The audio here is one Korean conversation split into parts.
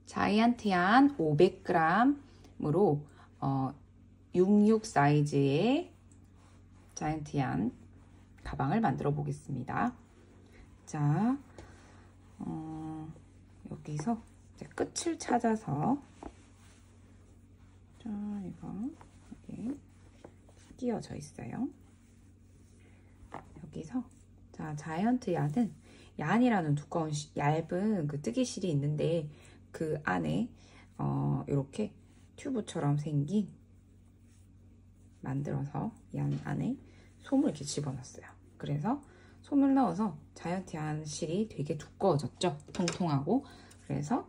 자이언티한 500g으로 66 사이즈의 자이언티한 가방을 만들어 보겠습니다. 자, 여기서 이제 끝을 찾아서 자, 이거 여기 끼워져 있어요. 여기서 자, 자이언티한은 얀이라는 두꺼운 얇은 그 뜨개실이 있는데 그 안에 이렇게 튜브처럼 생긴 만들어서 얀 안에 솜을 이렇게 집어넣었어요. 그래서 솜을 넣어서 자이언티한 실이 되게 두꺼워졌죠. 통통하고. 그래서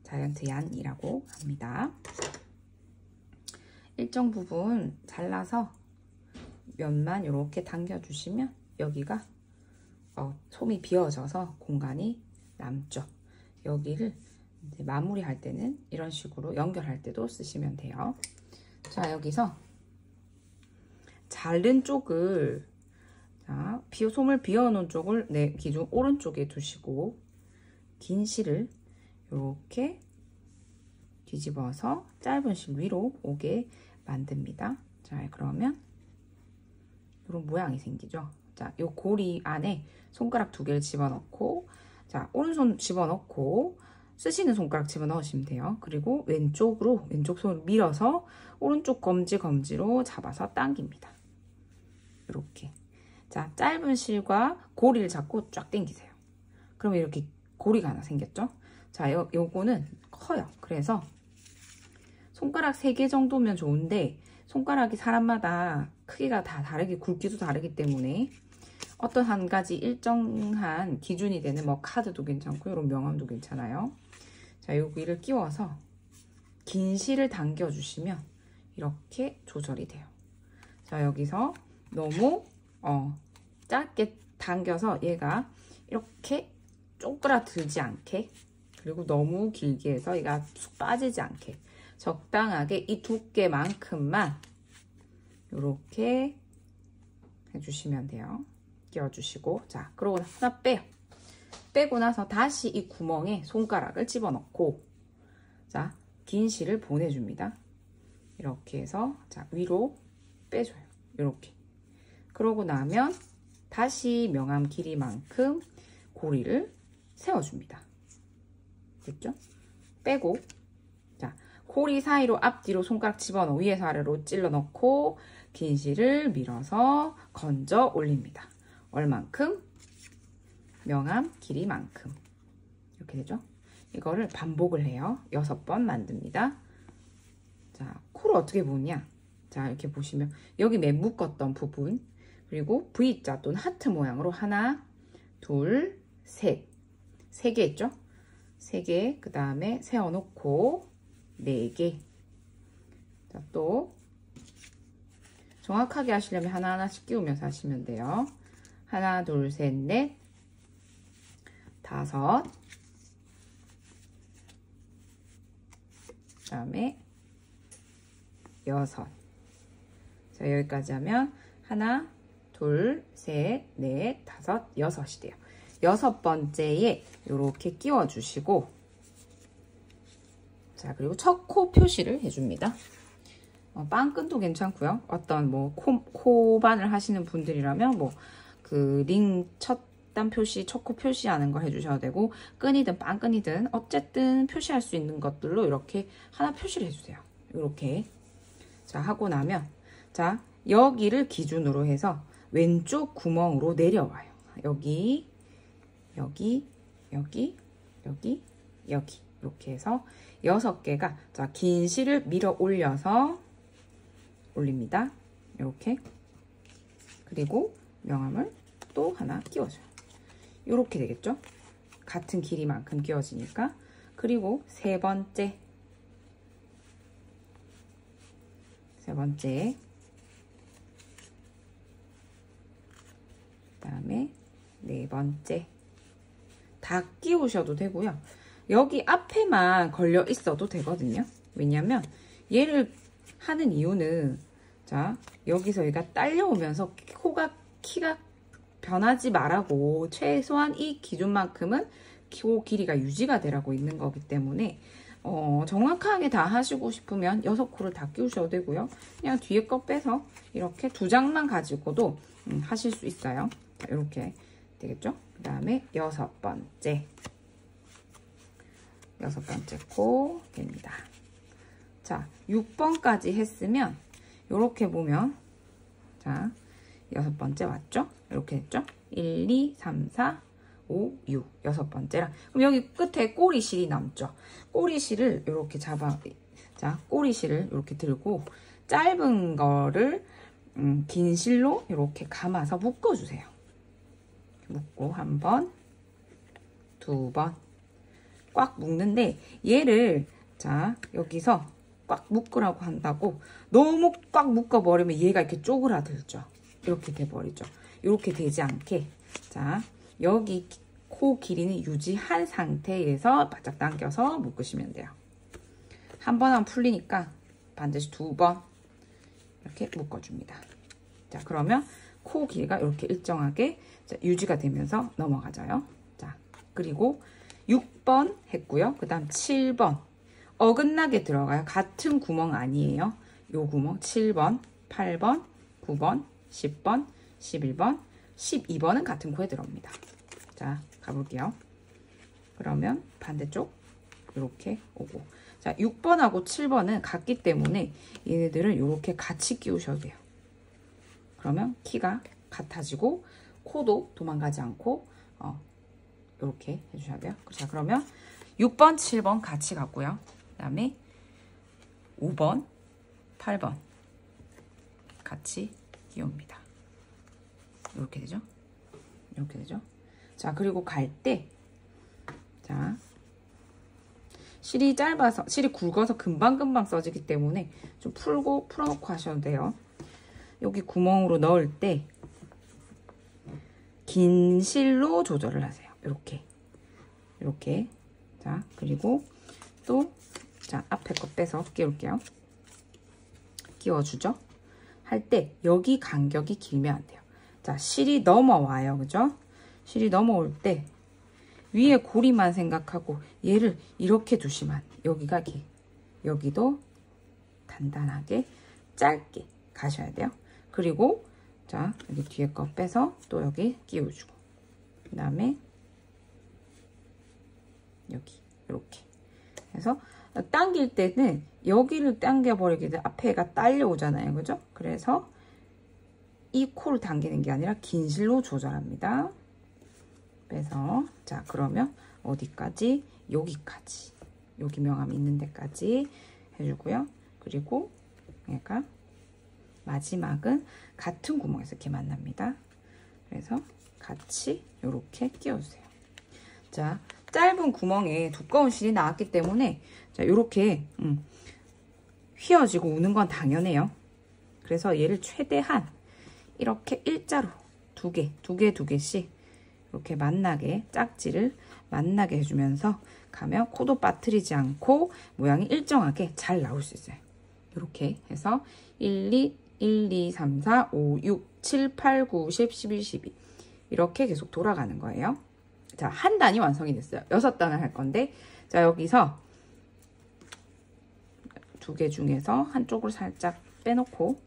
자이언티한이라고 합니다. 일정 부분 잘라서 면만 이렇게 당겨주시면 여기가 솜이 비어져서 공간이 남죠. 여기를 이제 마무리할 때는 이런 식으로 연결할 때도 쓰시면 돼요. 자, 여기서 자른 쪽을 자, 솜을 비워놓은 쪽을 내 기준 오른쪽에 두시고 긴 실을 이렇게 뒤집어서 짧은 실 위로 오게 만듭니다. 자, 그러면 이런 모양이 생기죠. 자, 요 고리 안에 손가락 2개를 집어넣고, 자, 오른손 집어넣고, 쓰시는 손가락 집어넣으시면 돼요. 그리고 왼쪽 손을 밀어서 오른쪽 검지로 잡아서 당깁니다. 이렇게. 자, 짧은 실과 고리를 잡고 쫙 당기세요. 그러면 이렇게 고리가 하나 생겼죠? 자, 요거는 커요. 그래서 손가락 3개 정도면 좋은데, 손가락이 사람마다 크기가 다 다르게, 굵기도 다르기 때문에 어떤 한 가지 일정한 기준이 되는 뭐 카드도 괜찮고 이런 명함도 괜찮아요. 자, 여기를 끼워서 긴 실을 당겨주시면 이렇게 조절이 돼요. 자, 여기서 너무 짧게 당겨서 얘가 이렇게 쪼그라들지 않게, 그리고 너무 길게 해서 얘가 쑥 빠지지 않게 적당하게 이 두께만큼만 이렇게 해주시면 돼요. 끼워주시고, 자, 그러고 하나 빼요. 빼고 나서 다시 이 구멍에 손가락을 집어넣고, 자, 긴 실을 보내줍니다. 이렇게 해서 자, 위로 빼줘요. 이렇게. 그러고 나면 다시 명암 길이만큼 고리를 세워줍니다. 됐죠? 빼고, 자, 고리 사이로 앞뒤로 손가락 집어넣어 위에서 아래로 찔러 넣고 긴 실을 밀어서 건져 올립니다. 얼만큼? 명암 길이만큼. 이렇게 되죠? 이거를 반복을 해요. 6번 만듭니다. 자, 코를 어떻게 보냐? 자, 이렇게 보시면 여기 맨 묶었던 부분, 그리고 V자 또는 하트 모양으로 하나, 둘, 셋. 3개 있죠? 3개, 그 다음에 세워놓고 4개. 자, 또 정확하게 하시려면 하나하나씩 끼우면서 하시면 돼요. 하나, 둘, 셋, 넷, 5. 그 다음에 6. 자, 여기까지 하면 하나, 둘, 셋, 넷, 5, 6이 돼요. 6번째에 이렇게 끼워주시고, 자, 그리고 첫 코 표시를 해줍니다. 빵끈도 괜찮고요. 어떤 뭐 코반을 하시는 분들이라면 뭐 그 링 첫 단 표시, 첫 코 표시하는 거 해주셔도 되고, 끈이든 빵끈이든 어쨌든 표시할 수 있는 것들로 이렇게 하나 표시를 해주세요. 이렇게. 자, 하고 나면 자, 여기를 기준으로 해서 왼쪽 구멍으로 내려와요. 여기, 여기, 여기, 여기, 여기. 이렇게 해서 6개가, 자, 긴 실을 밀어 올려서 올립니다. 이렇게. 그리고 명암을 또 하나 끼워줘요. 이렇게 되겠죠? 같은 길이만큼 끼워지니까. 그리고 세 번째. 그 다음에 4번째. 다 끼우셔도 되고요. 여기 앞에만 걸려 있어도 되거든요. 왜냐면 얘를 하는 이유는, 자, 여기서 얘가 딸려오면서 키가 변하지 말라고 최소한 이 기준만큼은 코 길이가 유지가 되라고 있는 거기 때문에 정확하게 다 하시고 싶으면 6코를 다 끼우셔도 되고요. 그냥 뒤에 거 빼서 이렇게 2장만 가지고도 하실 수 있어요. 자, 이렇게 되겠죠? 그 다음에 6번째 코 됩니다. 자, 6번까지 했으면 이렇게 보면 자, 6번째 왔죠? 이렇게 됐죠? 1, 2, 3, 4, 5, 6 6번째랑 그럼 여기 끝에 꼬리실이 남죠? 꼬리실을 이렇게 자, 꼬리실을 이렇게 들고 짧은 거를 긴 실로 이렇게 감아서 묶어주세요. 묶고 1번, 2번 꽉 묶는데 얘를 자 여기서 꽉 묶으라고 한다고 너무 꽉 묶어버리면 얘가 이렇게 쪼그라들죠. 이렇게 돼버리죠. 이렇게 되지 않게 자 여기 코 길이는 유지한 상태에서 바짝 당겨서 묶으시면 돼요. 한 번 하면 풀리니까 반드시 2번 이렇게 묶어줍니다. 자 그러면 코 길이가 이렇게 일정하게 유지가 되면서 넘어가져요. 자 그리고 6번 했고요. 그 다음 7번 어긋나게 들어가요. 같은 구멍 아니에요. 요 구멍 7번, 8번, 9번, 10번, 11번, 12번은 같은 코에 들어옵니다. 자 가볼게요. 그러면 반대쪽 이렇게 오고 자 6번하고 7번은 같기 때문에 얘네들은 이렇게 같이 끼우셔도 돼요. 그러면 키가 같아지고 코도 도망가지 않고 이렇게 해주셔야 돼요. 자 그러면 6번, 7번 같이 갔고요. 그 다음에 5번, 8번 같이 끼웁니다. 이렇게 되죠? 이렇게 되죠? 자 그리고 갈 때 자 실이 짧아서 실이 굵어서 금방금방 써지기 때문에 좀 풀어놓고 하셔도 돼요. 여기 구멍으로 넣을 때 긴 실로 조절을 하세요. 이렇게 자 그리고 또 자 앞에 거 빼서 끼울게요. 끼워주죠. 할 때 여기 간격이 길면 안 돼요. 자 실이 넘어와요. 그죠? 실이 넘어올 때 위에 고리만 생각하고 얘를 이렇게 두시면 여기가 여기도 단단하게 짧게 가셔야 돼요. 그리고 자 여기 뒤에 거 빼서 또 여기 끼워주고 그 다음에 여기 이렇게 해서 당길 때는 여기를 당겨버리게 되면 앞에가 딸려오잖아요. 그죠? 그래서 이 코를 당기는 게 아니라 긴 실로 조절합니다. 빼서 자 그러면 어디까지? 여기까지 여기 명암 있는 데까지 해주고요. 그리고 얘가 마지막은 같은 구멍에서 이렇게 만납니다. 그래서 같이 이렇게 끼워주세요. 자 짧은 구멍에 두꺼운 실이 나왔기 때문에 자 이렇게 휘어지고 우는 건 당연해요. 그래서 얘를 최대한 이렇게 일자로 두 개씩 이렇게 만나게 짝지를 만나게 해주면서 가면 코도 빠뜨리지 않고 모양이 일정하게 잘 나올 수 있어요. 이렇게 해서 1, 2, 3, 4, 5, 6, 7, 8, 9, 10, 11, 12 이렇게 계속 돌아가는 거예요. 자, 한 단이 완성이 됐어요. 6단을 할 건데 자 여기서 2개 중에서 한쪽을 살짝 빼놓고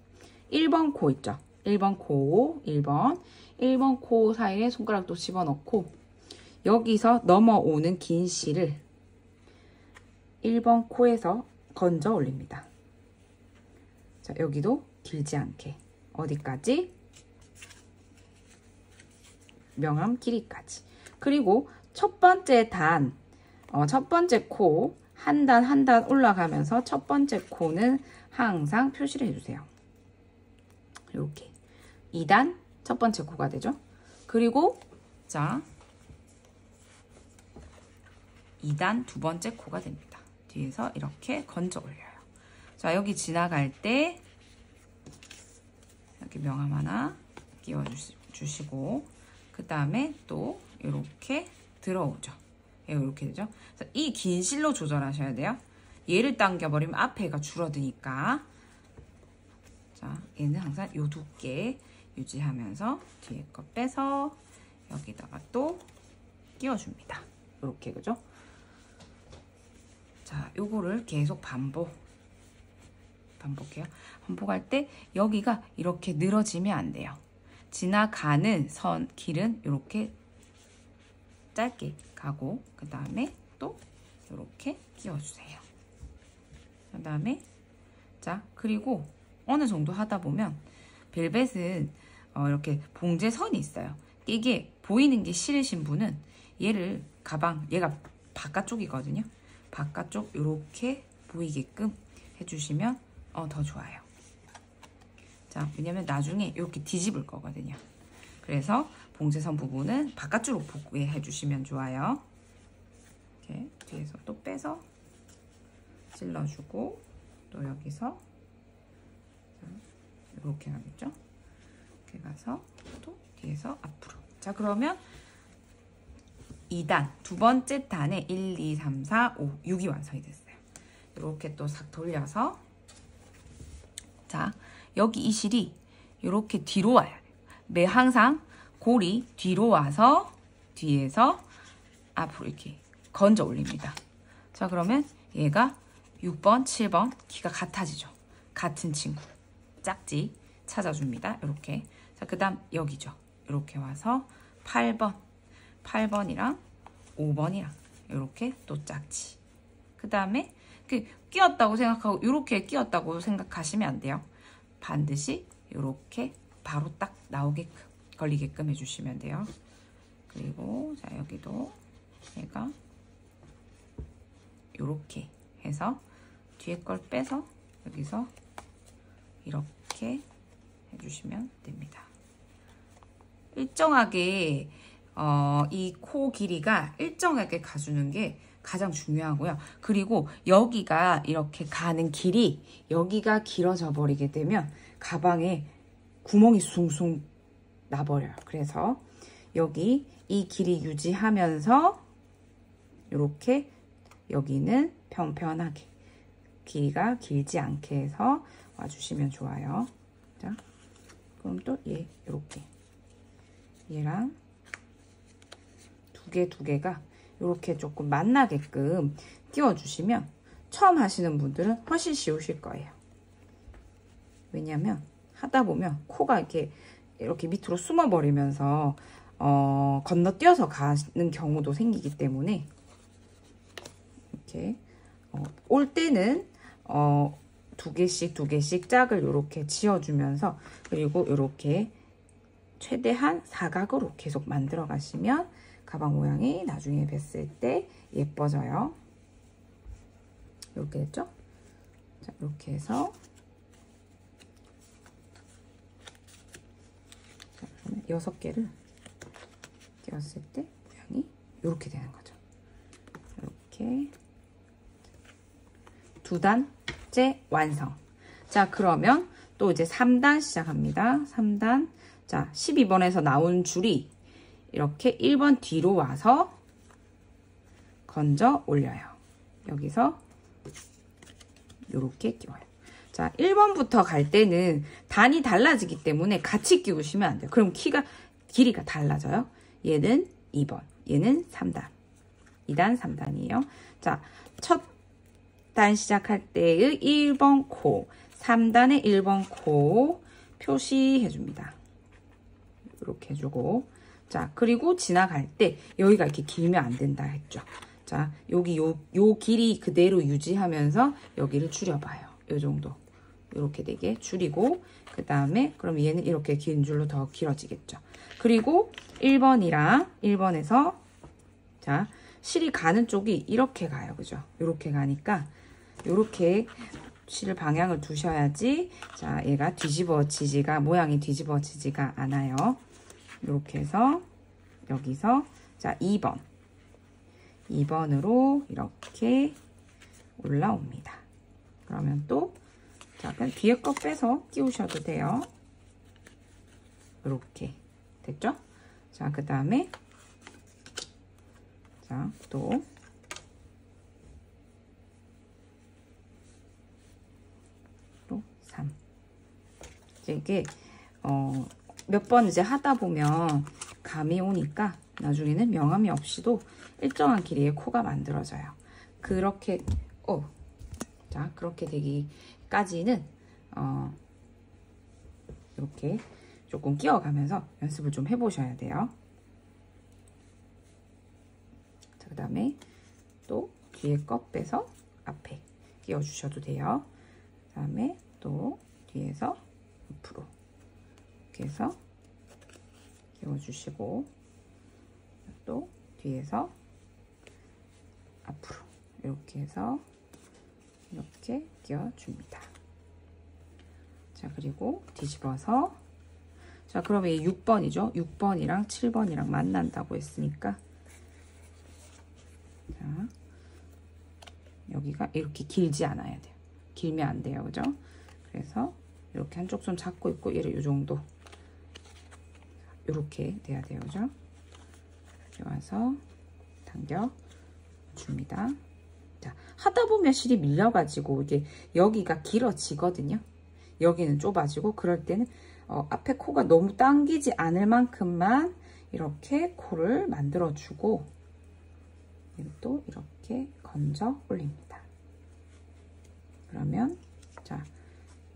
1번 코 있죠? 1번 코, 1번 코 사이에 손가락도 집어넣고 여기서 넘어오는 긴 실을 1번 코에서 건져 올립니다. 자, 여기도 길지 않게 어디까지? 명암 길이까지. 그리고 첫 번째 단, 첫 번째 코 한 단 한 단 올라가면서 첫 번째 코는 항상 표시를 해주세요. 이렇게 2단 첫 번째 코가 되죠. 그리고 자 2단 두 번째 코가 됩니다. 뒤에서 이렇게 건져 올려요. 자 여기 지나갈 때 이렇게 명암 하나 끼워 주시고 그 다음에 또 이렇게 들어오죠. 이렇게 되죠. 이 긴 실로 조절하셔야 돼요. 얘를 당겨버리면 앞에가 줄어드니까 자 얘는 항상 요 두께 유지하면서 뒤에 거 빼서 여기다가 또 끼워줍니다. 이렇게, 그죠? 자, 요거를 계속 반복해요. 반복할 때 여기가 이렇게 늘어지면 안 돼요. 지나가는 길은 이렇게 짧게 가고, 그 다음에 또 이렇게 끼워주세요. 그 다음에, 자, 그리고 어느 정도 하다 보면 벨벳은 이렇게 봉제선이 있어요. 이게 보이는 게 싫으신 분은 얘를 얘가 바깥쪽이거든요. 바깥쪽 이렇게 보이게끔 해주시면 더 좋아요. 자, 왜냐면 나중에 이렇게 뒤집을 거거든요. 그래서 봉제선 부분은 바깥쪽으로 보게 해주시면 좋아요. 이렇게 뒤에서 또 빼서 찔러주고, 또 여기서 이렇게 가겠죠? 이렇게 가서 또 뒤에서 앞으로. 자, 그러면 2단, 두 번째 단에 1, 2, 3, 4, 5, 6이 완성이 됐어요. 이렇게 또 싹 돌려서, 자, 여기 이 실이 이렇게 뒤로 와야 돼요. 항상 골이 뒤로 와서 뒤에서 앞으로 이렇게 건져 올립니다. 자, 그러면 얘가 6번, 7번 키가 같아지죠. 같은 친구, 짝지 찾아줍니다. 이렇게. 자, 그 다음 여기죠. 이렇게 와서 8번이랑 5번이랑 이렇게 또 짝지. 그 다음에 끼었다고 생각하고 이렇게 끼었다고 생각하시면 안 돼요. 반드시 이렇게 바로 딱 나오게끔, 걸리게끔 해주시면 돼요. 그리고 자, 여기도 얘가 이렇게 해서 뒤에 걸 빼서 여기서 이렇게 해주시면 됩니다. 일정하게 이 코 길이가 일정하게 가주는 게 가장 중요하고요. 그리고 여기가 이렇게 가는 길이 여기가 길어져 버리게 되면 가방에 구멍이 숭숭 나버려요. 그래서 여기 이 길이 유지하면서 이렇게 여기는 편편하게 길이가 길지 않게 해서 와주시면 좋아요. 자, 그럼 또 얘 이렇게 얘랑 두 개가 이렇게 조금 만나게끔 끼워주시면 처음 하시는 분들은 훨씬 쉬우실 거예요. 왜냐면 하다 보면 코가 이렇게 밑으로 숨어버리면서 건너뛰어서 가는 경우도 생기기 때문에 이렇게 올 때는 두 개씩 짝을 이렇게 지어주면서, 그리고 이렇게 최대한 사각으로 계속 만들어 가시면 가방 모양이 나중에 뵀을 때 예뻐져요. 이렇게 됐죠? 자, 이렇게 해서 자, 그러면 6개를 끼웠을 때 모양이 이렇게 되는 거죠. 이렇게 2단째 완성. 자, 그러면 또 이제 3단 시작합니다. 3단. 자, 12번에서 나온 줄이 이렇게 1번 뒤로 와서 건져 올려요. 여기서 이렇게 끼워요. 자, 1번부터 갈 때는 단이 달라지기 때문에 같이 끼우시면 안 돼요. 그럼 길이가 달라져요. 얘는 2번, 얘는 3단. 2단, 3단이에요. 자, 첫 단 시작할 때의 1번 코, 3단의 1번 코 표시해줍니다. 이렇게 해주고, 자, 그리고 지나갈 때 여기가 이렇게 길면 안 된다 했죠. 자, 여기 요 길이 그대로 유지하면서 여기를 줄여봐요. 요 정도. 이렇게 되게 줄이고, 그 다음에 그럼 얘는 이렇게 긴 줄로 더 길어지겠죠. 그리고 1번이랑 1번에서 자, 실이 가는 쪽이 이렇게 가요. 그죠? 이렇게 가니까 이렇게 실 방향을 두셔야지, 자, 얘가 모양이 뒤집어지지가 않아요. 이렇게 해서 여기서 자, 2번으로 이렇게 올라옵니다. 그러면 또 자, 그냥 뒤에 거 빼서 끼우셔도 돼요. 이렇게 됐죠? 자, 그 다음에 자, 또 또 3. 이게 몇 번 이제 하다 보면 감이 오니까 나중에는 명암이 없이도 일정한 길이의 코가 만들어져요. 그렇게 자, 그렇게 되기까지는 이렇게 조금 끼워가면서 연습을 좀 해보셔야 돼요. 자, 그 다음에 또 뒤에 거 빼서 앞에 끼워주셔도 돼요. 그 다음에 또 뒤에서 옆으로 이렇게 해서 끼워주시고, 또 뒤에서 앞으로 이렇게 해서 이렇게 끼워줍니다. 자, 그리고 뒤집어서, 자, 그러면 이 6번이죠. 6번이랑 7번이랑 만난다고 했으니까, 자, 여기가 이렇게 길지 않아야 돼요. 길면 안 돼요. 그죠? 그래서 이렇게 한쪽 손 잡고 있고, 얘를 이 정도 이렇게 돼야 돼요. 그죠? 이렇게 와서 당겨 줍니다. 자, 하다 보면 실이 밀려가지고 이게 여기가 길어지거든요. 여기는 좁아지고, 그럴 때는 앞에 코가 너무 당기지 않을 만큼만 이렇게 코를 만들어주고, 또 이렇게 건져 올립니다. 그러면 자,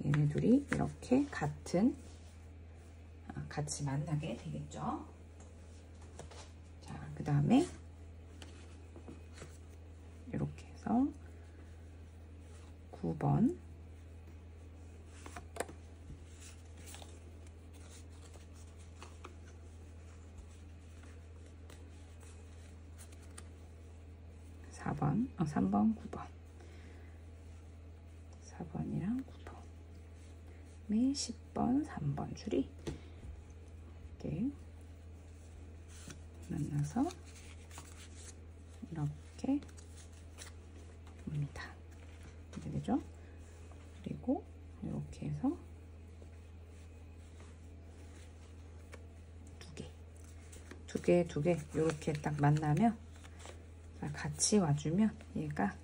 얘네 둘이 이렇게 같이 만나게 되겠죠. 자, 그 다음에 이렇게 해서 9번, 4번, 3번, 9번, 4번이랑 9번, 10번, 3번 줄이 이렇게 만나서 이렇게 옵니다. 이렇게 되죠? 그리고 이렇게 해서 두 개 이렇게 딱 만나면, 같이 와주면 얘가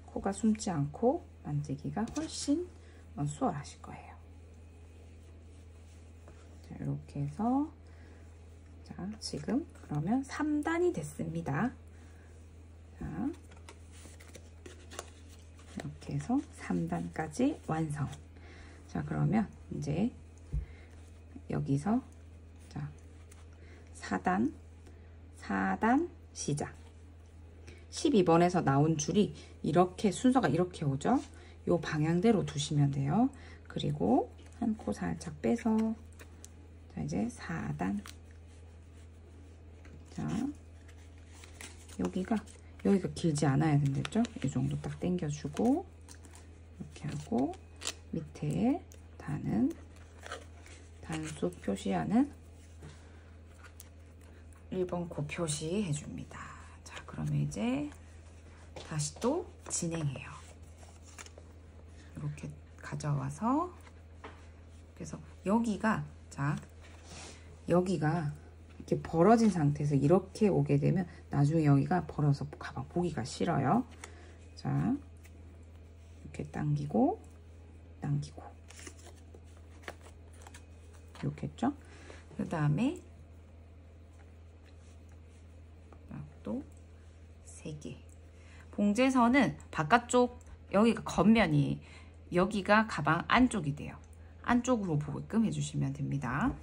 코가 숨지 않고 만지기가 훨씬 수월하실 거예요. 자, 이렇게 해서, 자, 지금 그러면 3단이 됐습니다. 자, 이렇게 해서 3단까지 완성. 자, 그러면 이제 여기서, 자, 4단 시작. 12번에서 나온 줄이 이렇게 순서가 이렇게 오죠. 요 방향대로 두시면 돼요. 그리고 한 코 살짝 빼서, 자, 이제 4단. 자, 여기가 길지 않아야 된댔죠? 이 정도 딱 당겨주고, 이렇게 하고, 밑에 단수 표시하는 1번 코 표시 해줍니다. 자, 그러면 이제 다시 또 진행해요. 이렇게 가져와서, 그래서 여기가, 자, 여기가 이렇게 벌어진 상태에서 이렇게 오게 되면 나중에 여기가 벌어서 가방 보기가 싫어요. 자, 이렇게 당기고 이렇게 했죠? 그 다음에 또 3개. 봉제선은 바깥쪽, 여기가 겉면이, 여기가 가방 안쪽이 돼요. 안쪽으로 보게끔 해주시면 됩니다.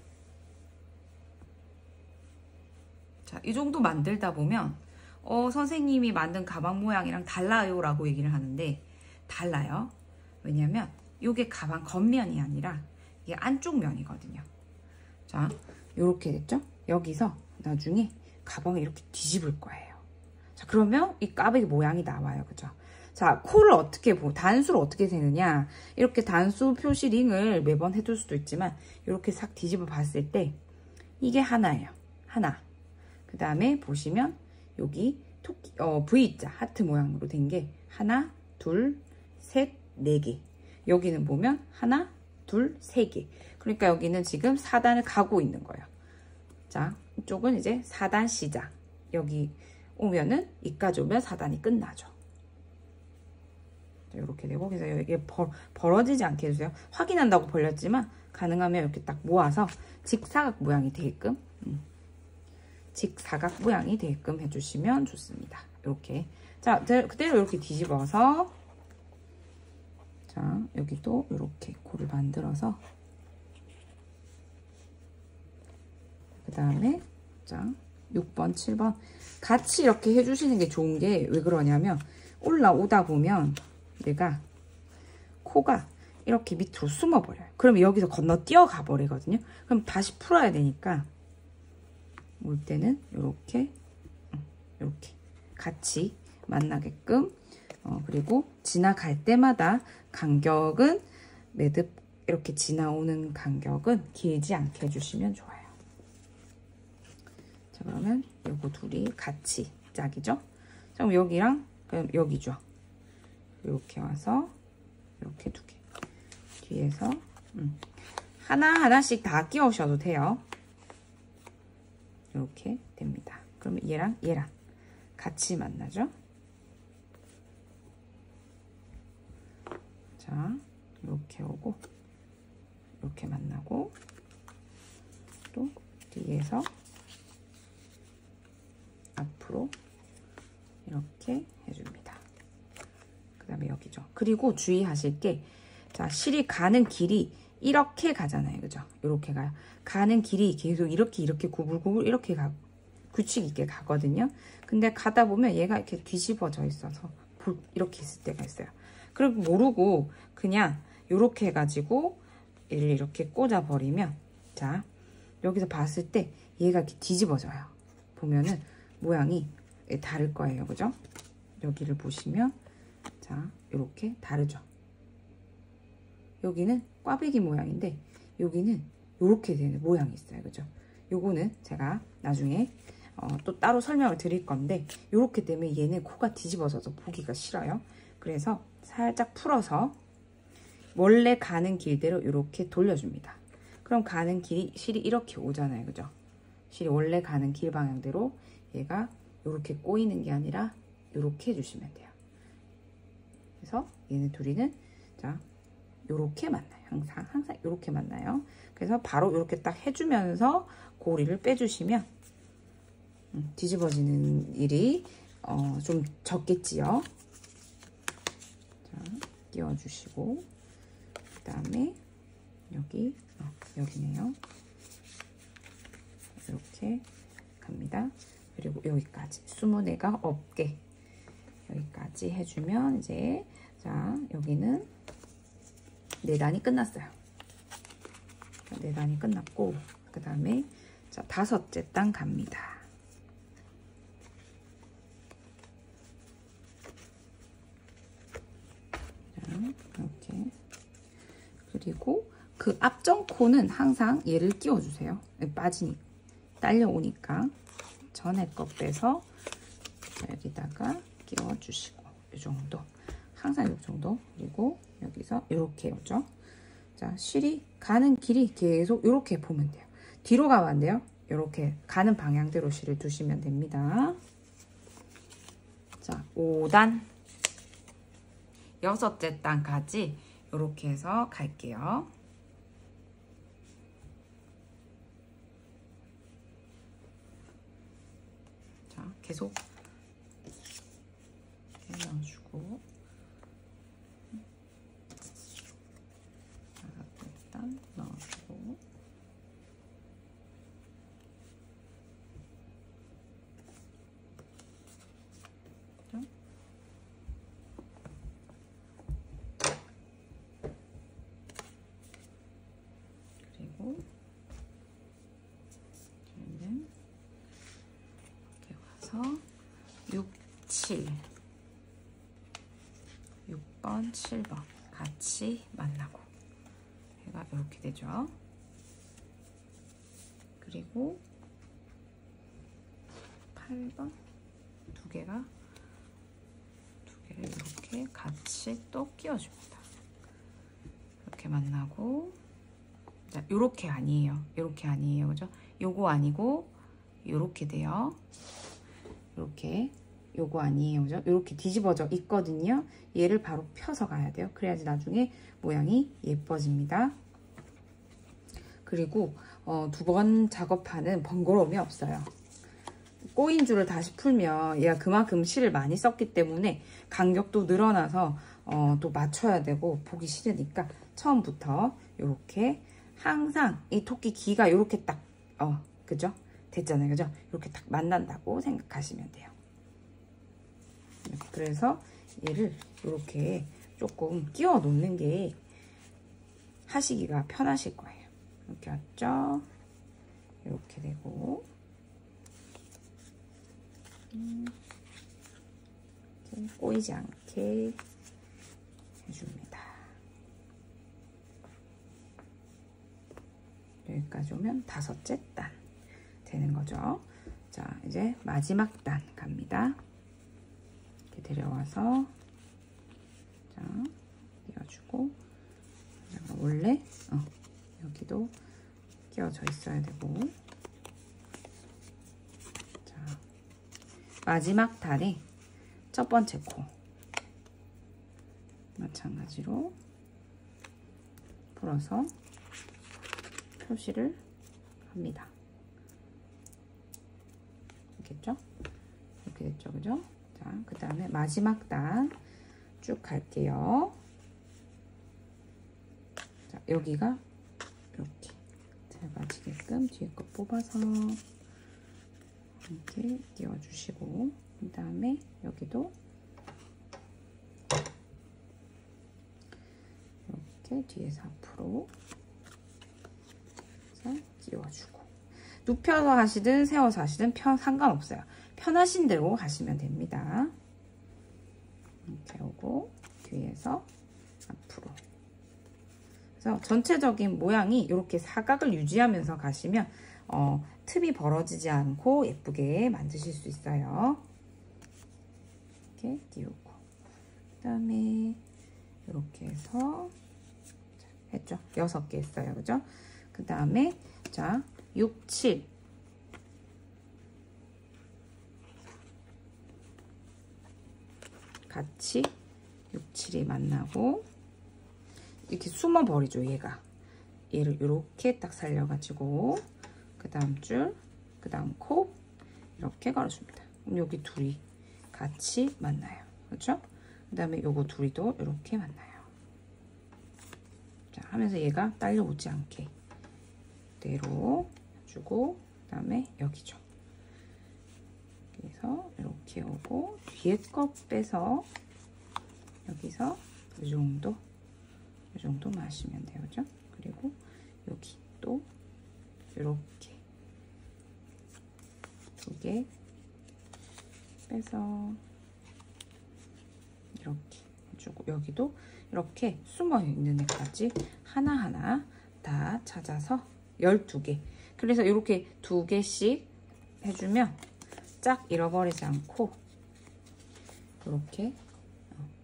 자, 이 정도 만들다 보면 선생님이 만든 가방 모양이랑 달라요 라고 얘기를 하는데, 달라요. 왜냐면 이게 가방 겉면이 아니라 이게 안쪽 면이거든요. 자, 요렇게 됐죠? 여기서 나중에 가방을 이렇게 뒤집을 거예요. 자, 그러면 이 까베기 모양이 나와요. 그죠? 자, 코를 단수를 어떻게 세느냐. 이렇게 단수 표시 링을 매번 해둘 수도 있지만, 이렇게 싹 뒤집어 봤을 때 이게 하나예요. 하나. 그 다음에 보시면 여기 V자 하트 모양으로 된 게 하나, 둘, 셋, 4개. 여기는 보면 하나, 둘, 3개. 그러니까 여기는 지금 4단을 가고 있는 거예요. 자, 이쪽은 이제 4단 시작. 여기 오면은, 이까지 오면 4단이 끝나죠. 이렇게 되고, 그래서 이게 벌어지지 않게 해주세요. 확인한다고 벌렸지만, 가능하면 이렇게 딱 모아서 직사각 모양이 되게끔 직사각 모양이 되게끔 해주시면 좋습니다. 이렇게. 자, 그대로 이렇게 뒤집어서, 자, 여기도 이렇게 골을 만들어서, 그 다음에, 자, 6번, 7번. 같이 이렇게 해주시는 게 좋은 게 왜 그러냐면, 올라오다 보면 얘가 코가 이렇게 밑으로 숨어버려요. 그럼 여기서 건너뛰어 가버리거든요. 그럼 다시 풀어야 되니까, 올 때는 이렇게 같이 만나게끔, 그리고 지나갈 때마다 간격은 매듭 이렇게 지나오는 간격은 길지 않게 해주시면 좋아요. 자, 그러면 요거 둘이 같이 짝이죠. 자, 그럼 여기랑 그럼 여기죠. 이렇게 와서 이렇게 두 개 뒤에서 하나하나씩 다 끼우셔도 돼요. 이렇게 됩니다. 그러면 얘랑 같이 만나죠. 자, 이렇게 오고 이렇게 만나고 또 뒤에서 앞으로 이렇게 해줍니다. 그 다음에 여기죠. 그리고 주의하실 게, 자, 실이 가는 길이 이렇게 가잖아요. 그죠? 이렇게 가요. 가는 길이 계속 이렇게 구불구불 이렇게 규칙 있게 가거든요. 근데 가다 보면 얘가 이렇게 뒤집어져 있어서 이렇게 있을 때가 있어요. 그리고 모르고 그냥 이렇게 해가지고 얘를 이렇게 꽂아버리면, 자, 여기서 봤을 때 얘가 이렇게 뒤집어져요. 보면은 모양이 다를 거예요. 그죠? 여기를 보시면, 자, 이렇게 다르죠? 여기는 꽈배기 모양인데 여기는 이렇게 되는 모양이 있어요. 그죠? 요거는 제가 나중에 또 따로 설명을 드릴 건데, 이렇게 되면 얘는 코가 뒤집어져서 보기가 싫어요. 그래서 살짝 풀어서 원래 가는 길대로 이렇게 돌려줍니다. 그럼 가는 길이 실이 이렇게 오잖아요. 그죠? 실이 원래 가는 길 방향대로 얘가 이렇게 꼬이는 게 아니라 이렇게 해주시면 돼요. 그래서 얘네 둘이는, 자, 요렇게 만나요. 항상 요렇게 만나요. 그래서 바로 이렇게 딱 해주면서 고리를 빼주시면 뒤집어지는 일이 좀 적겠지요. 자, 끼워주시고, 그 다음에 여기네요. 이렇게 갑니다. 그리고 여기까지 20개가 없게 여기까지 해주면, 이제, 자, 여기는 4단이 끝났어요. 4단이 끝났고, 그 다음에, 자, 5째 단 갑니다. 자, 이렇게. 그리고 그 앞전 코는 항상 얘를 끼워주세요. 딸려오니까. 전에 거 빼서 여기다가 끼워주시고, 이 정도. 항상 이 정도. 그리고 여기서 이렇게 오죠. 자, 실이 가는 길이 계속 이렇게 보면 돼요. 뒤로 가면 안 돼요. 이렇게 가는 방향대로 실을 두시면 됩니다. 자, 5단 6째 단까지 이렇게 해서 갈게요. 자, 계속 이렇게 넣어주고, 일단 넣어주고, 그리고 저희는 이렇게 와서 6, 7, 6번, 7번 같이 만나고, 얘가 이렇게 되죠. 그리고 8번 두 개를 이렇게 같이 또 끼워줍니다. 이렇게 만나고, 자, 요렇게 아니에요. 요렇게 아니에요. 그죠? 요거 아니고 요렇게 돼요. 요렇게, 요거 아니에요. 그죠? 요렇게 뒤집어져 있거든요. 얘를 바로 펴서 가야 돼요. 그래야지 나중에 모양이 예뻐집니다. 그리고 2번 작업하는 번거로움이 없어요. 꼬인 줄을 다시 풀면 얘가 그만큼 실을 많이 썼기 때문에 간격도 늘어나서 또 맞춰야 되고 보기 싫으니까 처음부터 이렇게 항상 이 토끼 귀가 이렇게 딱 그죠? 됐잖아요. 그죠? 이렇게 딱 만난다고 생각하시면 돼요. 그래서 얘를 이렇게 조금 끼워 놓는 게 하시기가 편하실 거예요. 이렇게 왔죠? 이렇게 되고 이렇게 꼬이지 않게 해줍니다. 여기까지 오면 5째 단 되는 거죠. 자, 이제 마지막 단 갑니다. 이렇게 데려와서 자, 끼워주고 원래 여기도 끼워져 있어야 되고 자, 마지막 단에 첫 번째 코 마찬가지로 풀어서 표시를 합니다. 됐죠? 이렇게 됐죠, 그죠? 자, 그 다음에 마지막 단 쭉 갈게요. 자, 여기가 이렇게 잘 맞게끔 뒤에 거 뽑아서 이렇게 끼워주시고, 그 다음에 여기도 이렇게 뒤에서 앞으로 끼워주고, 눕혀서 하시든 세워서 하시든 상관없어요. 편하신 대로 하시면 됩니다. 이렇게 오고 뒤에서 앞으로. 그래서 전체적인 모양이 이렇게 사각을 유지하면서 가시면 틈이 벌어지지 않고 예쁘게 만드실 수 있어요. 이렇게 띄우고, 그 다음에 이렇게 해서 했죠. 6개 했어요. 그죠? 그 다음에 자 6, 7 같이 6, 7이 만나고 이렇게 숨어 버리죠. 얘를 이렇게 딱 살려가지고 그 다음 줄, 그 다음 코 이렇게 걸어줍니다. 그럼 여기 둘이 같이 만나요. 그렇죠? 그 다음에 요거 둘이도 이렇게 만나요. 자, 하면서 얘가 딸려오지 않게 그대로 해주고, 그 다음에 여기죠. 그래서 이렇게 오고 뒤에 거 빼서 여기서 이 정도 마시면 돼요. 그죠? 그리고 여기 또 이렇게 2개 빼서 이렇게 해주고, 여기도 이렇게 숨어 있는 애까지 하나하나 다 찾아서 12개. 그래서 이렇게 2개씩 해주면 쫙 잃어버리지 않고 이렇게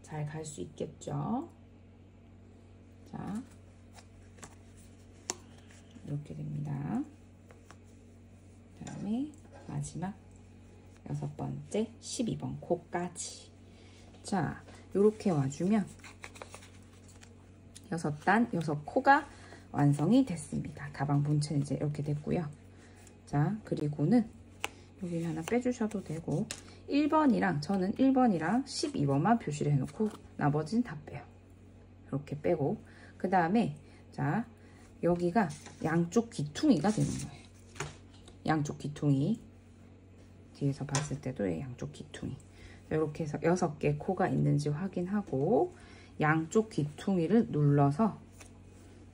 잘 갈 수 있겠죠. 자, 이렇게 됩니다. 그 다음에 마지막 6번째 12번 코까지. 자, 이렇게 와주면 6단 6코가 완성이 됐습니다. 가방 본체는 이제 이렇게 됐고요. 자, 그리고는 여기 하나 빼주셔도 되고, 1번이랑 저는 1번이랑 12번만 표시를 해놓고 나머지는 다 빼요. 이렇게 빼고, 그 다음에 자, 여기가 양쪽 귀퉁이가 되는 거예요. 양쪽 귀퉁이 뒤에서 봤을 때도 양쪽 귀퉁이 이렇게 해서 6개 코가 있는지 확인하고, 양쪽 귀퉁이를 눌러서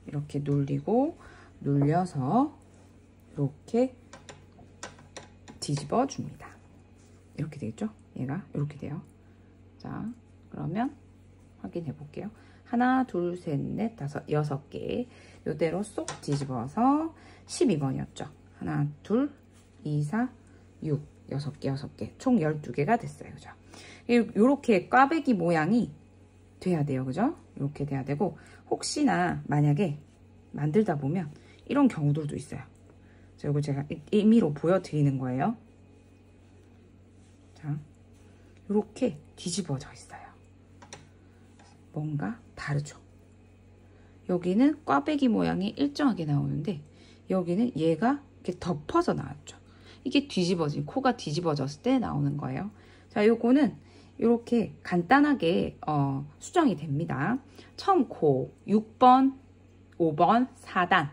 이렇게 눌리고 눌려서 이렇게 뒤집어 줍니다. 이렇게 되겠죠? 얘가 이렇게 돼요. 자, 그러면 확인해 볼게요. 하나, 둘, 셋, 넷, 다섯, 6개 이대로 쏙 뒤집어서 12번이었죠. 하나, 둘, 2, 4, 6, 6개 총 12개가 됐어요. 그죠? 이렇게 꽈배기 모양이 돼야 돼요. 그죠? 이렇게 돼야 되고, 혹시나 만약에 만들다 보면 이런 경우들도 있어요. 자, 이거 제가 임의로 보여드리는 거예요. 자, 이렇게 뒤집어져 있어요. 뭔가 다르죠? 여기는 꽈배기 모양이 일정하게 나오는데 여기는 얘가 이렇게 덮어서 나왔죠. 이게 코가 뒤집어졌을 때 나오는 거예요. 자, 요거는 이렇게 간단하게 수정이 됩니다. 처음 코 6번, 5번, 4단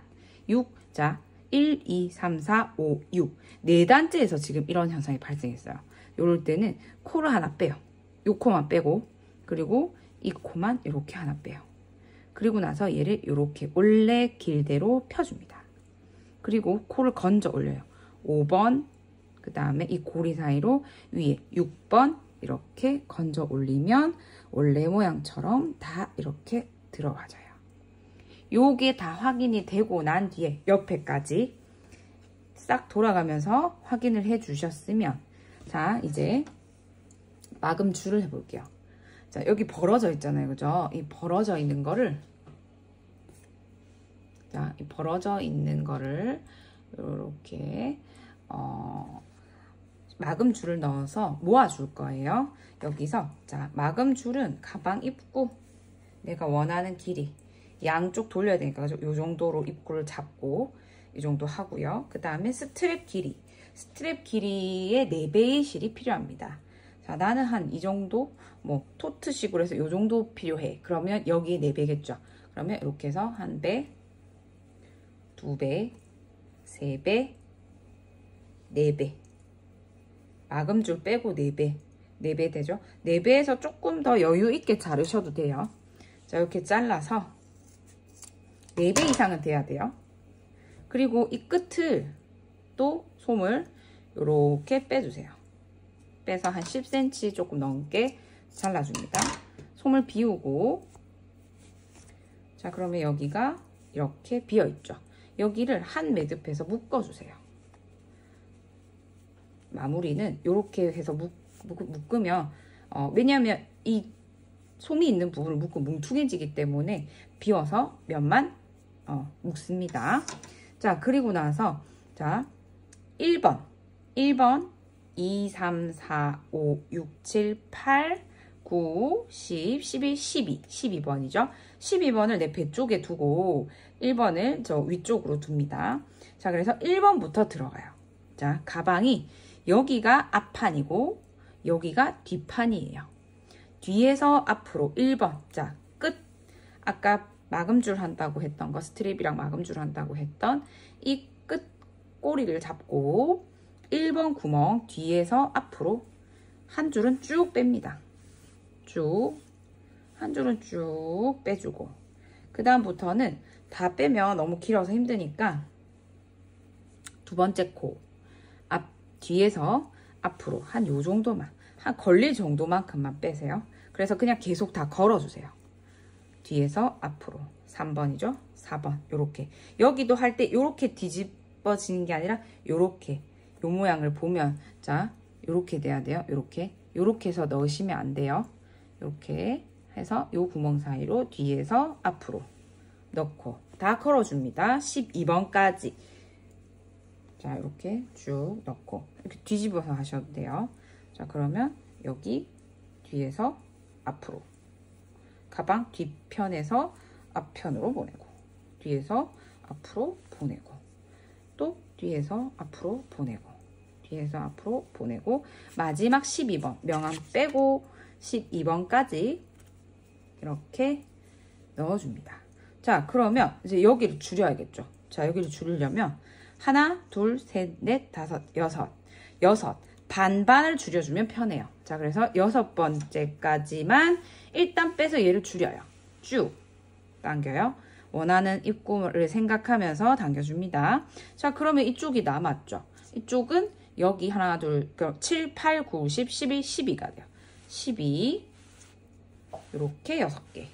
자 1, 2, 3, 4, 5, 6 4단째에서 지금 이런 현상이 발생했어요. 요럴 때는 코를 하나 빼요. 요 코만 빼고, 그리고 이 코만 이렇게 하나 빼요. 그리고 나서 얘를 이렇게 올레 길대로 펴줍니다. 그리고 코를 건져 올려요. 5번, 그 다음에 이 고리 사이로 위에 6번 이렇게 건져 올리면 올레 모양처럼 다 이렇게 들어가져요. 요게 다 확인이 되고 난 뒤에 옆에까지 싹 돌아가면서 확인을 해 주셨으면, 자, 이제 마금줄을 해볼게요. 자, 여기 벌어져 있잖아요. 그죠? 이 벌어져 있는 거를, 자, 이 벌어져 있는 거를 이렇게 마금줄을 넣어서 모아줄 거예요. 여기서, 자, 마금줄은 가방 입구, 내가 원하는 길이 양쪽 돌려야 되니까 요 정도로 입구를 잡고 이 정도 하고요. 그 다음에 스트랩 길이의 4배의 실이 필요합니다. 자, 나는 한 이 정도, 뭐 토트식으로 해서 요 정도 필요해. 그러면 여기에 4배겠죠. 그러면 이렇게 해서 1배, 2배, 3배, 4배. 마금줄 빼고 4배. 4배 되죠? 4배에서 조금 더 여유 있게 자르셔도 돼요. 자, 이렇게 잘라서 4배 이상은 돼야 돼요. 그리고 이 끝을 또 솜을 이렇게 빼주세요. 빼서 한 10cm 조금 넘게 잘라줍니다. 솜을 비우고, 자, 그러면 여기가 이렇게 비어있죠. 여기를 한 매듭해서 묶어주세요. 마무리는 이렇게 해서 묶으면 왜냐하면 이 솜이 있는 부분을 묶으면 뭉퉁해지기 때문에 비워서 면만 묶습니다. 자, 그리고 나서, 자, 1번 2, 3, 4, 5, 6, 7, 8, 9, 10, 11, 12번이죠. 12번을 내 배 쪽에 두고 1번을 저 위쪽으로 둡니다. 자, 그래서 1번부터 들어가요. 자, 가방이 여기가 앞판이고 여기가 뒷판이에요. 뒤에서 앞으로 1번. 자, 끝. 아까 마금줄 한다고 했던 거, 스트랩이랑 마금줄 한다고 했던 이 끝 꼬리를 잡고 1번 구멍 뒤에서 앞으로 한 줄은 쭉 뺍니다. 쭉. 한 줄은 쭉 빼주고, 그 다음부터는 다 빼면 너무 길어서 힘드니까 두 번째 코 뒤에서 앞으로 한 요 정도만, 한 걸릴 정도만큼만 빼세요. 그래서 그냥 계속 다 걸어주세요. 뒤에서 앞으로 3번이죠. 4번 요렇게. 여기도 할 때 요렇게 뒤집어지는 게 아니라 요렇게, 요 모양을 보면, 자, 요렇게 돼야 돼요. 요렇게 해서 넣으시면 안 돼요. 요렇게 해서 요 구멍 사이로 뒤에서 앞으로 넣고 다 걸어줍니다. 12번까지. 자, 이렇게 쭉 넣고 이렇게 뒤집어서 하셔도 돼요. 자, 그러면 여기 뒤에서 앞으로, 가방 뒤편에서 앞편으로 보내고, 뒤에서 앞으로 보내고, 또 뒤에서 앞으로 보내고, 뒤에서 앞으로 보내고, 마지막 12번 명암 빼고 12번까지 이렇게 넣어줍니다. 자, 그러면 이제 여기를 줄여야겠죠. 자, 여기를 줄이려면 하나, 둘, 셋, 넷, 다섯, 여섯 반반을 줄여주면 편해요. 자, 그래서 6번째까지만 일단 빼서 얘를 줄여요. 쭉 당겨요. 원하는 입구를 생각하면서 당겨줍니다. 자, 그러면 이쪽이 남았죠. 이쪽은 여기 하나, 둘, 7, 8, 9, 10, 11, 12가 돼요. 12 이렇게 6개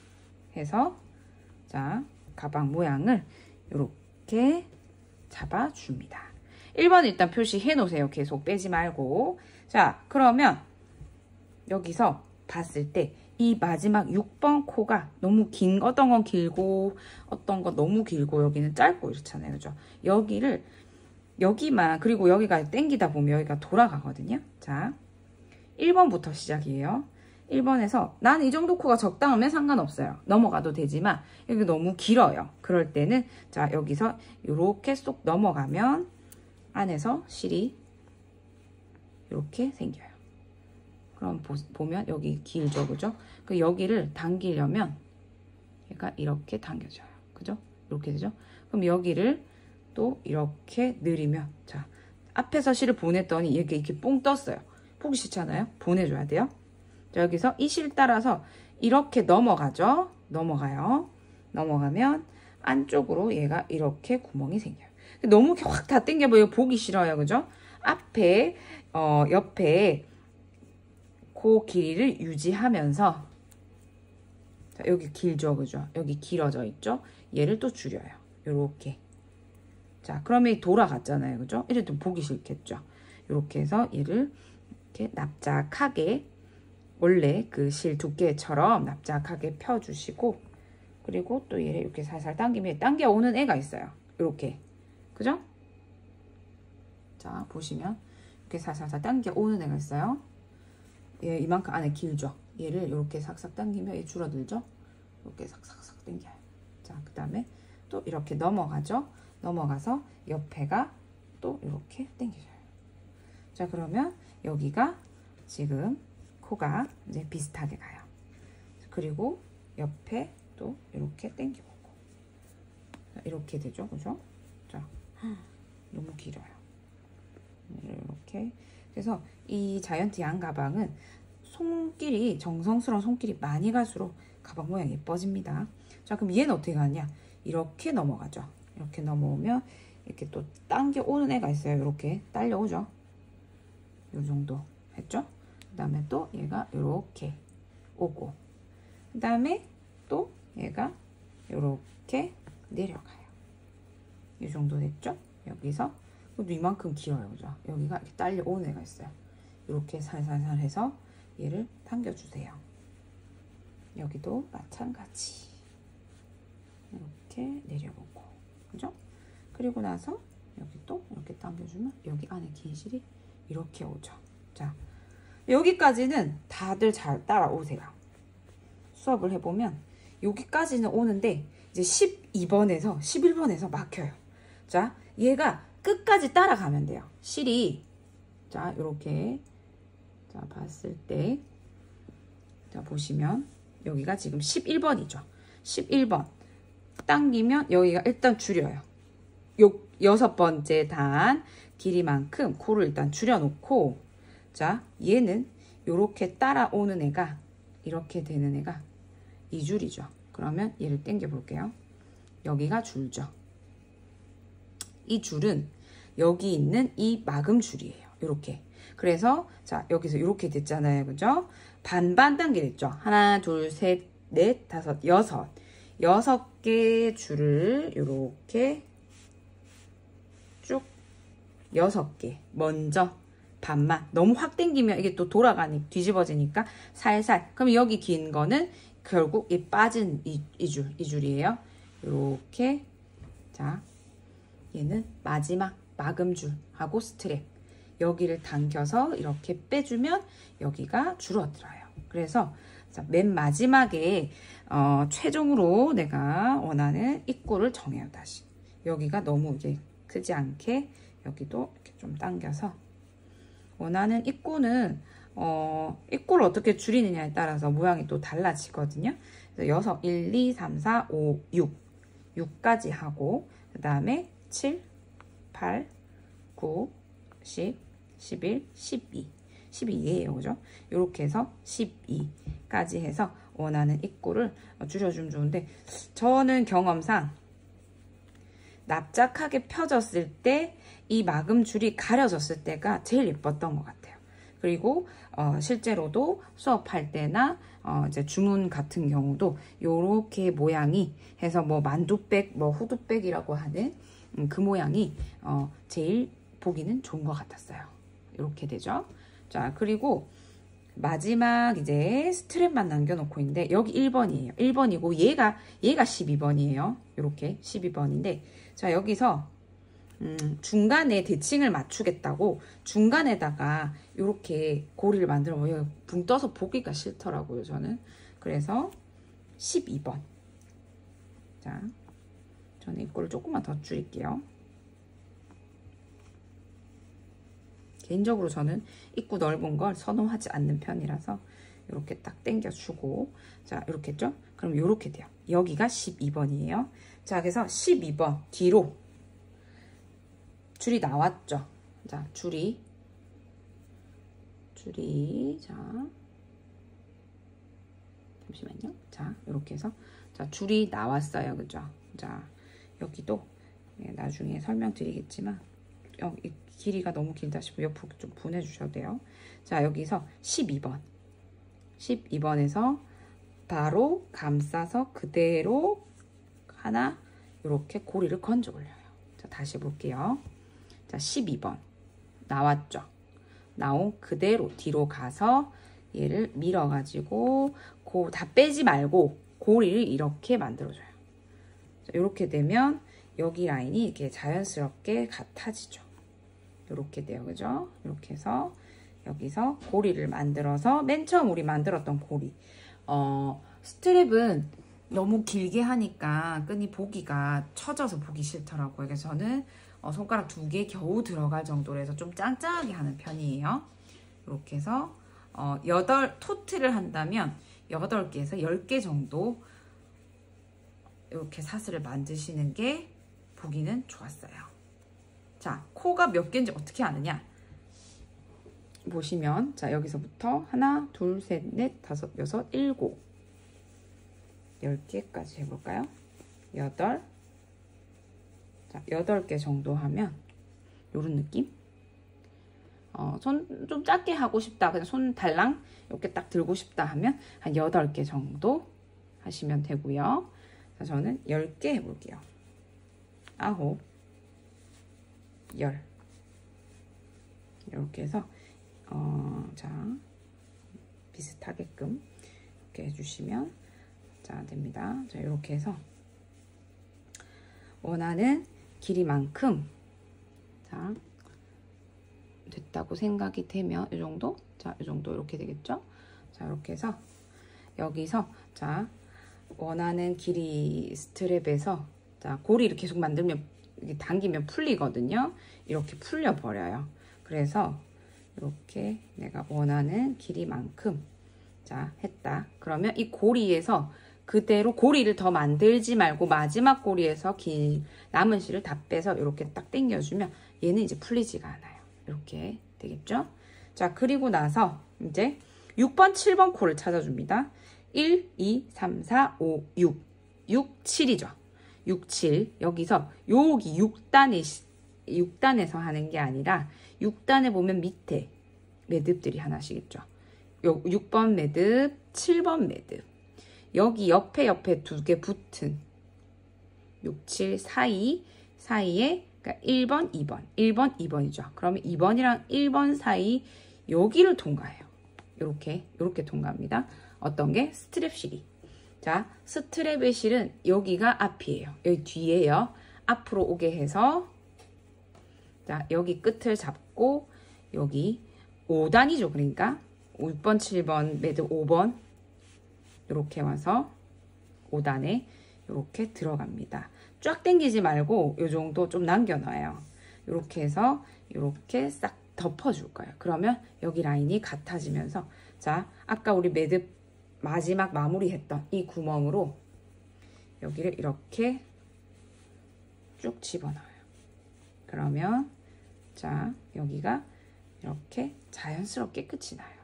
해서, 자, 가방 모양을 이렇게 잡아줍니다. 1번 일단 표시해 놓으세요. 계속 빼지 말고. 자, 그러면 여기서 봤을 때 이 마지막 6번 코가 너무 긴, 어떤 건 길고 어떤 건 너무 길고 여기는 짧고 이렇잖아요. 그죠? 여기를, 여기만, 그리고 여기가 당기다 보면 여기가 돌아가거든요. 자, 1번부터 시작이에요. 1번에서 난 이 정도 코가 적당하면 상관없어요. 넘어가도 되지만 여기 너무 길어요. 그럴 때는, 자, 여기서 이렇게 쏙 넘어가면 안에서 실이 이렇게 생겨요. 그럼 보면 여기 길죠, 그죠? 그 여기를 당기려면 얘가 이렇게 당겨져요, 그죠? 이렇게 되죠? 그럼 여기를 또 이렇게 늘리면, 자, 앞에서 실을 보냈더니 이렇게 뽕 떴어요. 보기 싫잖아요? 보내줘야 돼요. 자, 여기서 이 실 따라서 이렇게 넘어가죠? 넘어가요. 넘어가면 안쪽으로 얘가 이렇게 구멍이 생겨요. 너무 확 다 당겨버려 보기 싫어요, 그죠? 앞에, 옆에 그 길이를 유지하면서, 자, 여기 길죠, 그죠? 여기 길어져 있죠? 얘를 또 줄여요. 요렇게. 자, 그러면 돌아갔잖아요, 그죠? 이래도 보기 싫겠죠? 요렇게 해서 얘를 이렇게 납작하게, 원래 그 실 두께처럼 납작하게 펴주시고, 그리고 또 얘를 이렇게 살살 당기면 당겨오는 애가 있어요. 요렇게. 그죠? 자, 보시면 이렇게 살살살 당겨오는 애가 있어요. 얘 이만큼 안에 길죠? 얘를 이렇게 싹싹 당기면 얘 줄어들죠? 이렇게 싹싹싹 당겨요. 자, 그 다음에 또 이렇게 넘어가죠? 넘어가서 옆에가 또 이렇게 당겨져요. 자, 그러면 여기가 지금 코가 이제 비슷하게 가요. 그리고 옆에 또 이렇게 당겨보고. 이렇게 되죠? 그죠? 자, 너무 길어요. 이렇게. 그래서 이 자이언트 양 가방은 손길이, 정성스러운 손길이 많이 갈수록 가방 모양이 예뻐집니다. 자, 그럼 얘는 어떻게 가냐? 이렇게 넘어가죠. 이렇게 넘어오면 이렇게 또 당겨 오는 애가 있어요. 이렇게 딸려오죠. 요 정도 했죠? 그 다음에 또 얘가 이렇게 오고, 그 다음에 또 얘가 이렇게 내려가요. 이 정도 됐죠? 여기서 또 이만큼 길어요, 그죠? 여기가 이렇게 딸려오는 애가 있어요. 이렇게 살살살 해서 얘를 당겨주세요. 여기도 마찬가지. 이렇게 내려오고, 그죠? 그리고 나서 여기 또 이렇게 당겨주면 여기 안에 긴 실이 이렇게 오죠. 자, 여기까지는 다들 잘 따라오세요. 수업을 해보면 여기까지는 오는데 이제 12번에서 11번에서 막혀요. 자, 얘가 끝까지 따라가면 돼요. 실이, 자, 이렇게, 자, 봤을 때, 자, 보시면 여기가 지금 11번이죠. 11번 당기면 여기가 일단 줄여요. 요 6번째 단 길이만큼 코를 일단 줄여놓고, 자, 얘는 이렇게 따라오는 애가, 이렇게 되는 애가 이 줄이죠. 그러면 얘를 당겨 볼게요. 여기가 줄죠. 이 줄은 여기 있는 이 막음 줄이에요. 이렇게. 그래서 자, 여기서 이렇게 됐잖아요, 그죠? 반반 당기랬죠. 하나, 둘, 셋, 넷, 다섯, 여섯. 6개 줄을 이렇게 쭉 6개 먼저 반만. 너무 확 당기면 이게 또 돌아가니 뒤집어지니까 살살. 그럼 여기 긴 거는 결국 이 빠진 이 줄이에요. 이렇게. 자, 얘는 마지막 막음줄하고 스트랩. 여기를 당겨서 이렇게 빼주면 여기가 줄어들어요. 그래서 자, 맨 마지막에 최종으로 내가 원하는 입구를 정해요. 다시 여기가 너무 이제 크지 않게 여기도 이렇게 좀 당겨서 원하는 입구는 입구를 어떻게 줄이느냐에 따라서 모양이 또 달라지거든요. 그래서 1, 2, 3, 4, 5, 6까지 하고, 그 다음에 7, 8, 9, 10, 11, 12. 12예요, 그죠? 이렇게 해서 12까지 해서 원하는 입구를 줄여주면 좋은데, 저는 경험상 납작하게 펴졌을 때 이 막음줄이 가려졌을 때가 제일 예뻤던 것 같아요. 그리고 실제로도 수업할 때나 이제 주문 같은 경우도 요렇게 모양이 해서 뭐 만두백, 뭐 후두백이라고 하는 그 모양이 제일 보기는 좋은 것 같았어요. 이렇게 되죠. 자, 그리고 마지막 이제 스트랩만 남겨놓고 있는데 여기 1번이에요. 1번이고 얘가 12번이에요. 이렇게 12번인데 자, 여기서 중간에 대칭을 맞추겠다고 중간에다가 이렇게 고리를 만들어 놓으면 붕 떠서 보기가 싫더라고요, 저는. 그래서 12번. 자, 저는 이거를 조금만 더 줄일게요. 개인적으로 저는 입구 넓은 걸 선호하지 않는 편이라서 이렇게 딱 당겨주고, 자, 이렇게 했죠? 그럼 이렇게 돼요. 여기가 12번이에요. 자, 그래서 12번 뒤로 줄이 나왔죠? 자, 줄이, 자, 잠시만요. 자, 이렇게 해서, 자, 줄이 나왔어요. 그죠? 자, 여기도 나중에 설명드리겠지만, 여기 길이가 너무 길다 싶으면 옆으로 좀 보내주셔도 돼요. 자, 여기서 12번. 12번에서 바로 감싸서 그대로 하나, 이렇게 고리를 건져 올려요. 자, 다시 볼게요. 자, 12번. 나왔죠? 나온 그대로 뒤로 가서 얘를 밀어가지고, 다 빼지 말고 고리를 이렇게 만들어줘요. 자, 이렇게 되면 여기 라인이 이렇게 자연스럽게 같아지죠. 이렇게 돼요. 그죠? 이렇게 해서 여기서 고리를 만들어서 맨 처음 우리 만들었던 고리. 스트랩은 너무 길게 하니까 끈이 보기가 처져서 보기 싫더라고요. 그래서 저는 손가락 2개 겨우 들어갈 정도로 해서 좀 짱짱하게 하는 편이에요. 이렇게 해서 토트를 한다면 8개에서 10개 정도 이렇게 사슬을 만드시는 게 보기는 좋았어요. 자, 코가 몇 개인지 어떻게 아느냐? 보시면, 자, 여기서부터 하나, 둘, 셋, 넷, 다섯, 여섯, 일곱, 10개까지 해볼까요? 8. 자, 8개 정도 하면 요런 느낌? 손 좀 작게 하고 싶다, 그냥 손 달랑 이렇게 딱 들고 싶다 하면 한 8개 정도 하시면 되고요. 자, 저는 10개 해볼게요. 9, 10. 이렇게 해서 자, 비슷하게끔 이렇게 해주시면 자, 됩니다. 자, 이렇게 해서 원하는 길이만큼, 자, 됐다고 생각이 되면 이 정도, 자, 이 정도 이렇게 되겠죠? 자, 이렇게 해서 여기서, 자, 원하는 길이 스트랩에서, 자, 고리를 계속 만들면 이렇게 당기면 풀리거든요. 이렇게 풀려 버려요. 그래서 이렇게 내가 원하는 길이만큼, 자, 했다. 그러면 이 고리에서 그대로 고리를 더 만들지 말고 마지막 고리에서 남은 실을 다 빼서 이렇게 딱 당겨주면 얘는 이제 풀리지가 않아요. 이렇게 되겠죠? 자, 그리고 나서 이제 6번, 7번 코를 찾아줍니다. 1, 2, 3, 4, 5, 6. 6, 7이죠. 6, 7. 여기서 여기 6단에서 하는 게 아니라 6단에 보면 밑에 매듭들이 하나씩 있죠. 요 6번 매듭, 7번 매듭. 여기 옆에 2개 붙은 6, 7 사이에 그러니까 1번, 2번, 1번, 2번이죠. 그러면 2번이랑 1번 사이 여기를 통과해요. 이렇게 통과합니다. 어떤 게? 스트랩 실이. 자, 스트랩의 실은 여기가 앞이에요. 여기 뒤에요. 앞으로 오게 해서, 자, 여기 끝을 잡고 여기 5단이죠. 그러니까 6번, 7번, 매듭 5번 이렇게 와서 5단에 이렇게 들어갑니다. 쫙 당기지 말고 이 정도 좀 남겨놔요. 이렇게 해서 이렇게 싹 덮어줄 거예요. 그러면 여기 라인이 같아지면서, 자, 아까 우리 매듭 마지막 마무리했던 이 구멍으로 여기를 이렇게 쭉 집어넣어요. 그러면, 자, 여기가 이렇게 자연스럽게 끝이 나요.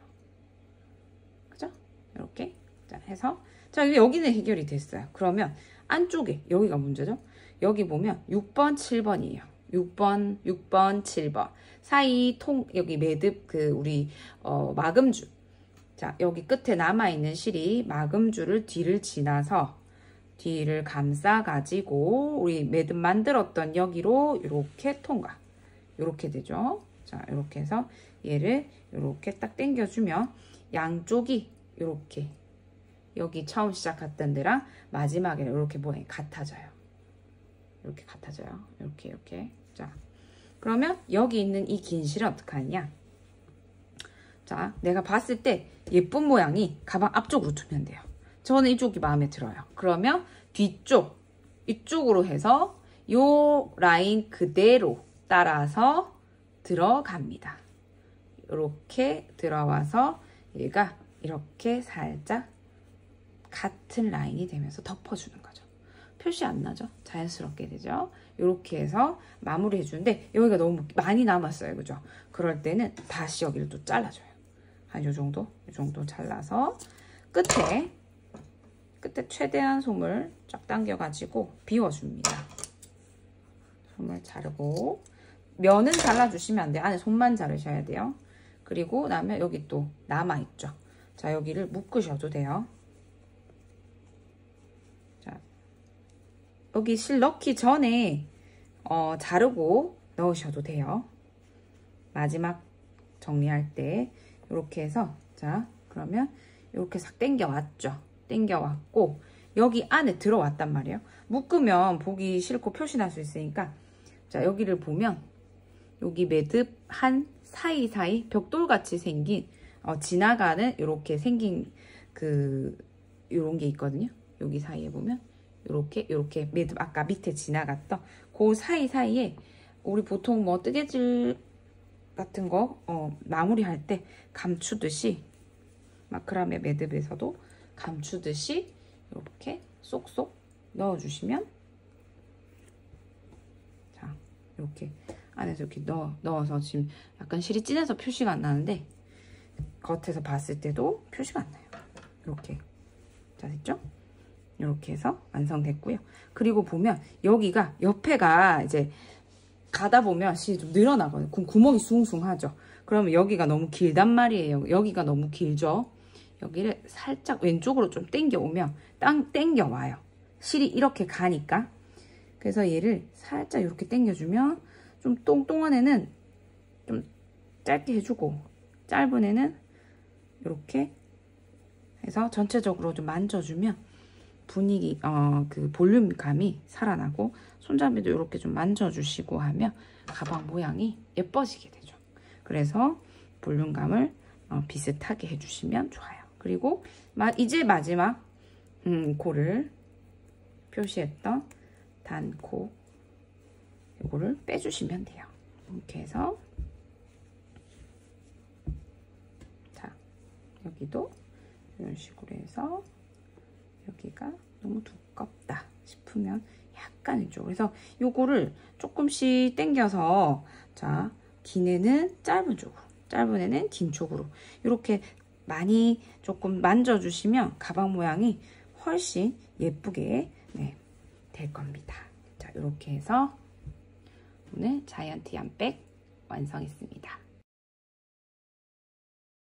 그죠? 이렇게. 자, 해서, 자, 여기는 해결이 됐어요. 그러면 안쪽에, 여기가 문제죠? 여기 보면 6번, 7번이에요. 6번, 7번. 사이 여기 매듭, 우리, 마금줄. 자, 여기 끝에 남아있는 실이 마금줄을 뒤를 지나서 뒤를 감싸가지고 우리 매듭 만들었던 여기로 이렇게 통과. 이렇게 되죠? 자, 이렇게 해서 얘를 이렇게 딱 당겨주면 양쪽이 이렇게 여기 처음 시작했던 데랑 마지막에 이렇게 모양이 같아져요. 이렇게 같아져요. 이렇게. 자, 그러면 여기 있는 이 긴 실은 어떻게 하느냐? 자, 내가 봤을 때 예쁜 모양이 가방 앞쪽으로 두면 돼요. 저는 이쪽이 마음에 들어요. 그러면 뒤쪽, 이쪽으로 해서 요 라인 그대로 따라서 들어갑니다. 이렇게 들어와서 얘가 이렇게 살짝 같은 라인이 되면서 덮어주는 거죠. 표시 안 나죠? 자연스럽게 되죠? 이렇게 해서 마무리 해주는데 여기가 너무 많이 남았어요. 그죠? 그럴 때는 다시 여기를 또 잘라줘요. 한 요 정도 잘라서 끝에 최대한 솜을 쫙 당겨가지고 비워줍니다. 솜을 자르고 면은 잘라주시면 안 돼요. 안에 솜만 자르셔야 돼요. 그리고 나면 여기 또 남아있죠. 자, 여기를 묶으셔도 돼요. 자, 여기 실 넣기 전에 자르고 넣으셔도 돼요. 마지막 정리할 때 이렇게 해서 자, 그러면 이렇게 싹 당겨왔죠. 당겨왔고 여기 안에 들어왔단 말이에요. 묶으면 보기 싫고 표시 날 수 있으니까 자, 여기를 보면 여기 매듭 한 사이사이 벽돌같이 생긴 지나가는 이렇게 생긴 요런 게 있거든요. 여기 사이에 보면 요렇게 매듭 아까 밑에 지나갔던 그 사이사이에 우리 보통 뭐 뜨개질 같은 거 마무리할 때 감추듯이 마크라메 매듭에서도 감추듯이 이렇게 쏙쏙 넣어주시면 자, 이렇게 안에서 이렇게 넣어서 지금 약간 실이 진해서 표시가 안 나는데 겉에서 봤을 때도 표시가 안 나요. 이렇게 자, 됐죠? 이렇게 해서 완성됐고요. 그리고 보면 여기가 옆에가 이제 가다 보면 실이 좀 늘어나거든요. 그럼 구멍이 숭숭하죠. 그러면 여기가 너무 길단 말이에요. 여기가 너무 길죠. 여기를 살짝 왼쪽으로 좀 당겨 오면 당겨 와요. 실이 이렇게 가니까. 그래서 얘를 살짝 이렇게 당겨주면 좀 똥똥한 애는 좀 짧게 해주고 짧은 애는 이렇게 해서 전체적으로 좀 만져주면 분위기 그 볼륨감이 살아나고 손잡이도 이렇게 좀 만져주시고 하면 가방 모양이 예뻐지게 되죠. 그래서 볼륨감을 비슷하게 해주시면 좋아요. 그리고 이제 마지막 코를 표시했던 단코 이거를 빼주시면 돼요. 이렇게 해서 자, 여기도 이런 식으로 해서 여기가 너무 두껍다 싶으면 약간 이쪽으로 해서 요거를 조금씩 당겨서 자, 긴 애는 짧은 쪽으로, 짧은 애는 긴 쪽으로 이렇게 많이 조금 만져주시면 가방 모양이 훨씬 예쁘게 될 겁니다. 자, 이렇게 해서 오늘 자이언트 얀백 완성했습니다.